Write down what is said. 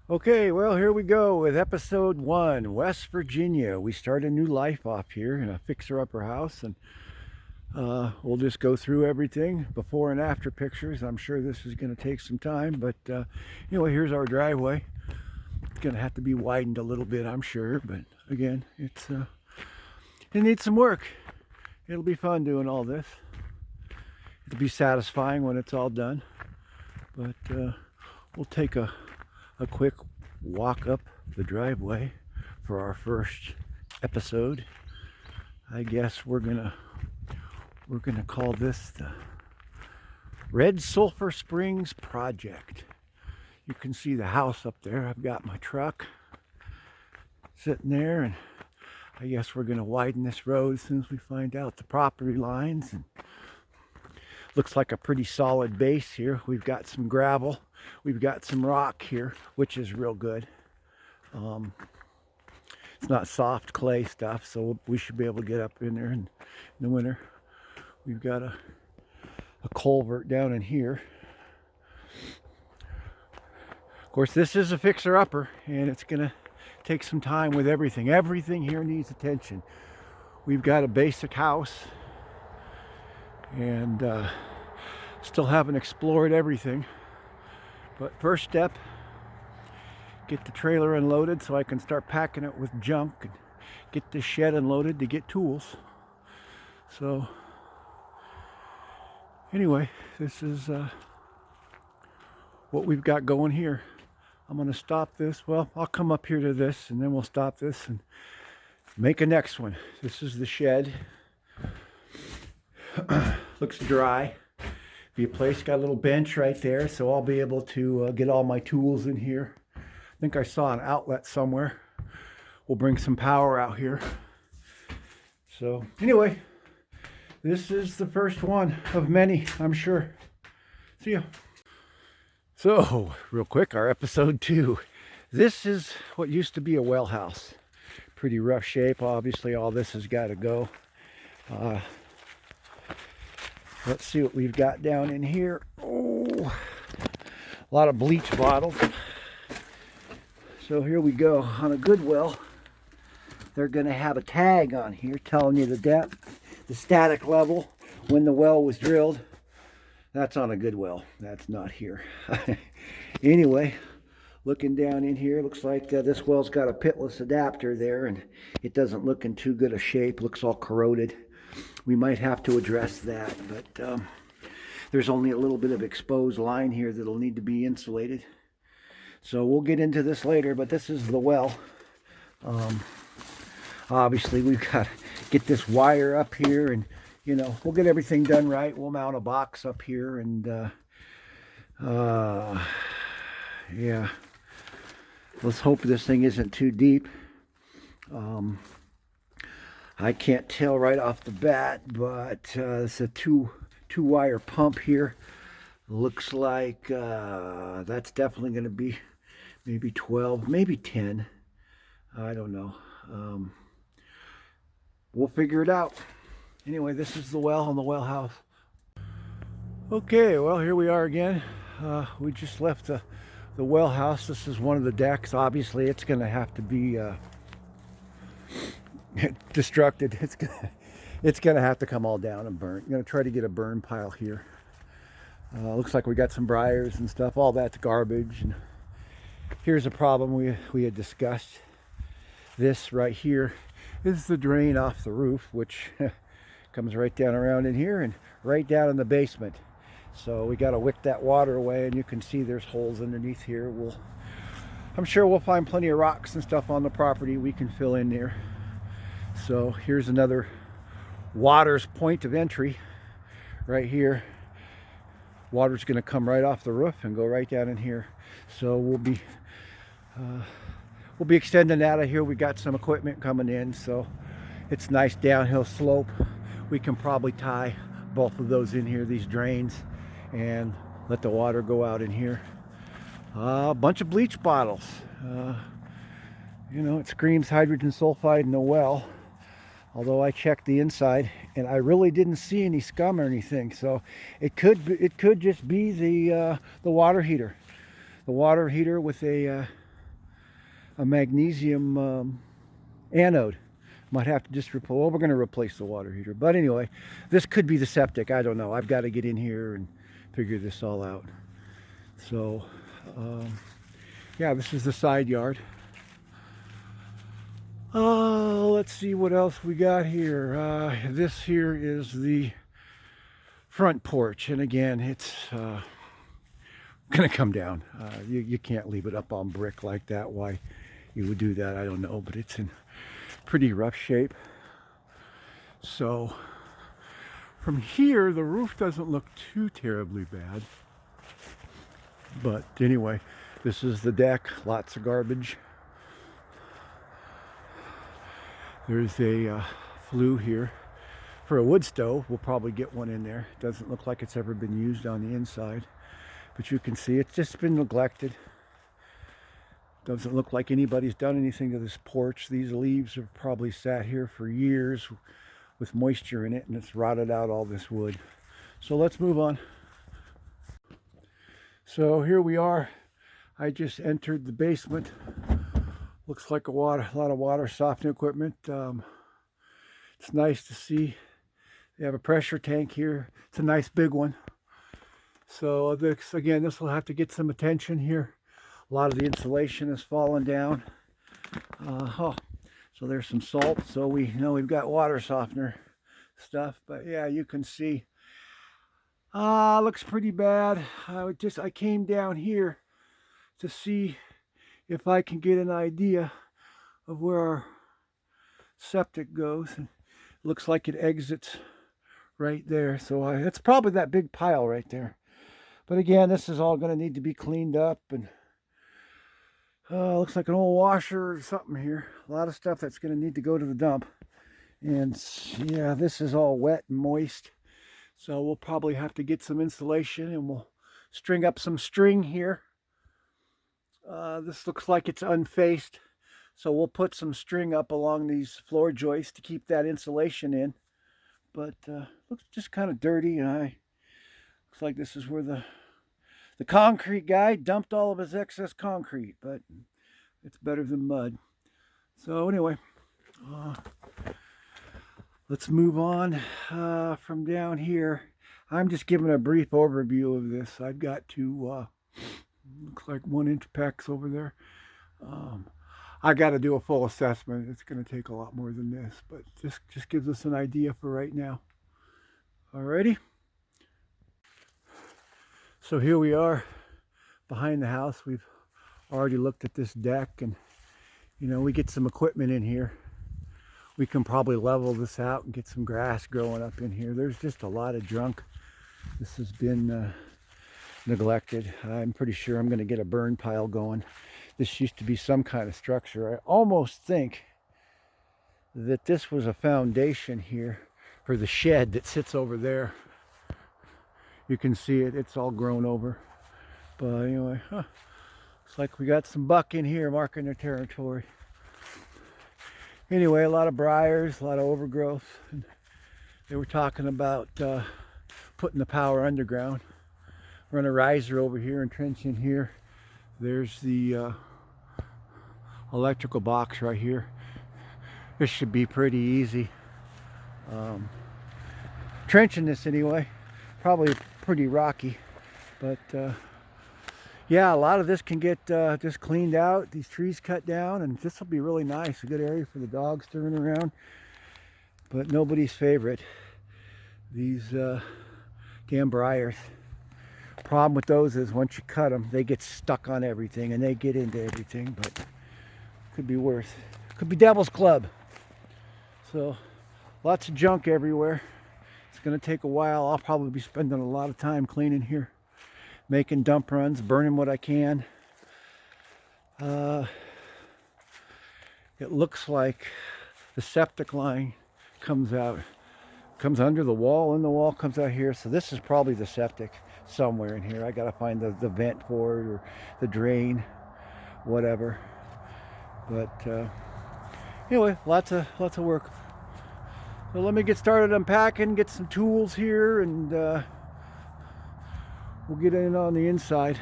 Okay, well, here we go with episode 1, West Virginia. We start a new life off here in a fixer-upper house, and we'll just go through everything, before and after pictures. I'm sure this is going to take some time, but here's our driveway. It's going to have to be widened a little bit, I'm sure, but again, it needs some work. It'll be fun doing all this. It'll be satisfying when it's all done, but we'll take a quick walk up the driveway for our first episode. I guess we're gonna call this the Red Sulphur Springs Project. You can see the house up there. I've got my truck sitting there, and I guess we're gonna widen this road as soon as we find out the property lines. And looks like a pretty solid base here. We've got some gravel. We've got some rock here, which is real good. It's not soft clay stuff, so we should be able to get up in there in the winter. We've got a culvert down in here. Of course, this is a fixer-upper, and it's going to take some time with everything. Everything here needs attention. We've got a basic house, and still haven't explored everything. But first step, get the trailer unloaded so I can start packing it with junk, and get this shed unloaded to get tools. So anyway, this is what we've got going here. I'm going to stop this. Well, I'll come up here to this, and then we'll stop this and make a next one. This is the shed. Looks dry. Be a place, got a little bench right there, so I'll be able to get all my tools in here. I think I saw an outlet somewhere. We'll bring some power out here. So anyway, this is the first one of many, I'm sure. See ya. So real quick, our episode 2. This is what used to be a well house. Pretty rough shape. Obviously all this has got to go. Let's see what we've got down in here. Oh, a lot of bleach bottles. So here we go. On a good well, they're going to have a tag on here telling you the depth, the static level, when the well was drilled. That's on a good well. That's not here. Anyway, looking down in here, looks like this well's got a pitless adapter there, and it doesn't look in too good a shape. Looks all corroded. We might have to address that, but there's only a little bit of exposed line here that'll need to be insulated. So we'll get into this later, but this is the well. Obviously, we've got to get this wire up here, and we'll get everything done right. We'll mount a box up here, and yeah, let's hope this thing isn't too deep. I can't tell right off the bat, but it's a two wire pump here. Looks like that's definitely going to be maybe 12, maybe 10. I don't know. We'll figure it out. Anyway, this is the well and the well house. Okay, well, here we are again. We just left the well house. This is one of the decks. Obviously, it's going to have to be destructed. It's gonna have to come all down and burn. I'm gonna try to get a burn pile here. Looks like we got some briars and stuff. All that's garbage. And here's a problem we had discussed. This right here is the drain off the roof, which comes right down around in here and right down in the basement. So we got to wick that water away, and you can see there's holes underneath here. I'm sure we'll find plenty of rocks and stuff on the property we can fill in there. So here's another water's point of entry right here. Water's going to come right off the roof and go right down in here. So we'll be extending out of here. We got some equipment coming in, so it's nice downhill slope. We can probably tie both of those in here, these drains, and let the water go out in here. A bunch of bleach bottles. It screams hydrogen sulfide in the well. Although I checked the inside and I really didn't see any scum or anything, so it could just be the water heater. The water heater with a a magnesium anode. Might have to just replace. Well, we're going to replace the water heater. But anyway, this could be the septic. I don't know. I've got to get in here and figure this all out. So, yeah, this is the side yard. Let's see what else we got here. This here is the front porch, and again, it's gonna come down. You can't leave it up on brick like that. Why you would do that, I don't know, but it's in pretty rough shape. So from here, the roof doesn't look too terribly bad. But anyway, this is the deck. Lots of garbage. There's a flue here for a wood stove. We'll probably get one in there. Doesn't look like it's ever been used on the inside, but you can see it's just been neglected. Doesn't look like anybody's done anything to this porch. These leaves have probably sat here for years with moisture in it, and it's rotted out all this wood. So let's move on. So here we are. I just entered the basement. Looks like a lot of water softening equipment. It's nice to see. They have a pressure tank here. It's a nice big one. So this will have to get some attention here. A lot of the insulation has fallen down. So there's some salt. So we know we've got water softener stuff. But yeah, you can see. Looks pretty bad. I came down here to see if I can get an idea of where our septic goes. And it looks like it exits right there. So it's probably that big pile right there. But again, this is all going to need to be cleaned up. And looks like an old washer or something here. A lot of stuff that's going to need to go to the dump. And yeah, this is all wet and moist. So we'll probably have to get some insulation, and we'll string up some string here. This looks like it's unfaced, so we'll put some string up along these floor joists to keep that insulation in. But looks just kind of dirty, and looks like this is where the concrete guy dumped all of his excess concrete, but it's better than mud. So anyway, let's move on from down here. I'm just giving a brief overview of this. I've got to looks like 1 inch packs over there. I got to do a full assessment. It's going to take a lot more than this, but just gives us an idea for right now. Alrighty. So here we are behind the house. We've already looked at this deck, and you know, we get some equipment in here. We can probably level this out and get some grass growing up in here. There's just a lot of junk. This has been neglected. I'm pretty sure I'm going to get a burn pile going. This used to be some kind of structure. I almost think that this was a foundation here for the shed that sits over there. You can see it. It's all grown over. But anyway, looks like we got some buck in here marking their territory. Anyway, a lot of briars, a lot of overgrowth. And they were talking about putting the power underground. Run a riser over here and trench in here. There's the electrical box right here. This should be pretty easy. Trenching this anyway. Probably pretty rocky, but yeah, a lot of this can get just cleaned out, these trees cut down, and this will be really nice. A good area for the dogs to run around, but nobody's favorite, these damn briars. Problem with those is once you cut them, they get stuck on everything and they get into everything, but could be worse. Could be devil's club. So lots of junk everywhere. It's going to take a while. I'll probably be spending a lot of time cleaning here, making dump runs, burning what I can. It looks like the septic line comes under the wall, and the wall comes out here. So this is probably the septic somewhere in here. I got to find the vent for it or the drain, whatever. But anyway, lots of work. So let me get started unpacking, get some tools here, and we'll get in on the inside.